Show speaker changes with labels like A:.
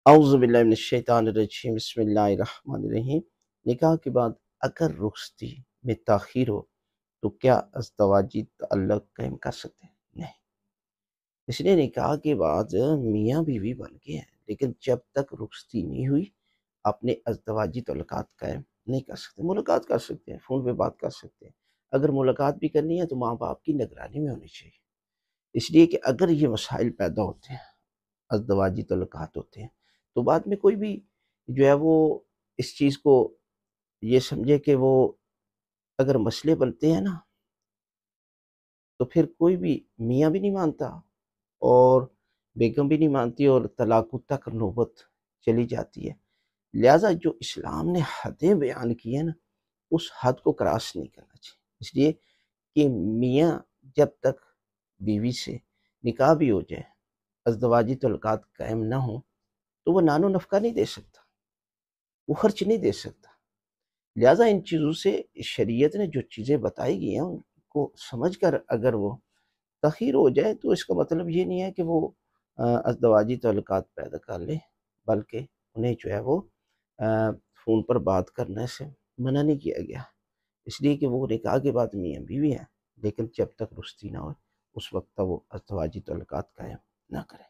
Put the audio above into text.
A: اعوذ باللہ من الشیطان الرجیم، بسم اللہ الرحمن الرحیم۔ نکاح کے بعد اگر رخصتی میں تاخیر ہو تو کیا ازدواجی تعلق قائم کر سکتے ہیں؟ نہیں۔ اس لیے نکاح کے بعد میاں بیوی بن گئے ہیں، لیکن جب تک رخصتی نہیں ہوئی اپنے ازدواجی تعلقات قائم نہیں کر سکتے۔ ملاقات کر سکتے ہیں، فون پہ بات کر سکتے ہیں۔ اگر ملاقات بھی کرنی ہے تو ماں باپ کی نگرانی میں ہونی چاہیے، اس لیے کہ اگر یہ مسائل پیدا ہوتے ہیں، ازدواجی تعلقات ہوتے ہیں، تو بعد میں کوئی بھی جو ہے وہ اس چیز کو یہ سمجھے کہ وہ اگر مسئلے بنتے ہیں نا تو پھر کوئی بھی میاں بھی نہیں مانتا اور بیگم بھی نہیں مانتی اور طلاق تک نوبت چلی جاتی ہے۔ لہٰذا جو اسلام نے حدیں بیان کی ہیں نا، اس حد کو کراس نہیں کرنا چاہیے، اس لیے کہ میاں جب تک بیوی سے نکاح بھی ہو جائے، ازدواجی تعلقات قائم نہ ہوں، تو وہ نان و نفقہ نہیں دے سکتا، وہ خرچ نہیں دے سکتا۔ لہٰذا ان چیزوں سے شریعت نے جو چیزیں بتائی گئی ہیں ان کو سمجھ کر اگر وہ تاخیر ہو جائے تو اس کا مطلب یہ نہیں ہے کہ وہ ازدواجی تعلقات پیدا کر لے، بلکہ انہیں جو ہے وہ فون پر بات کرنے سے منع نہیں کیا گیا، اس لیے کہ وہ نکاح کے بعد میاں بیوی ہیں، لیکن جب تک رخصتی نہ ہو اس وقت تک وہ ازدواجی تعلقات قائم نہ کریں۔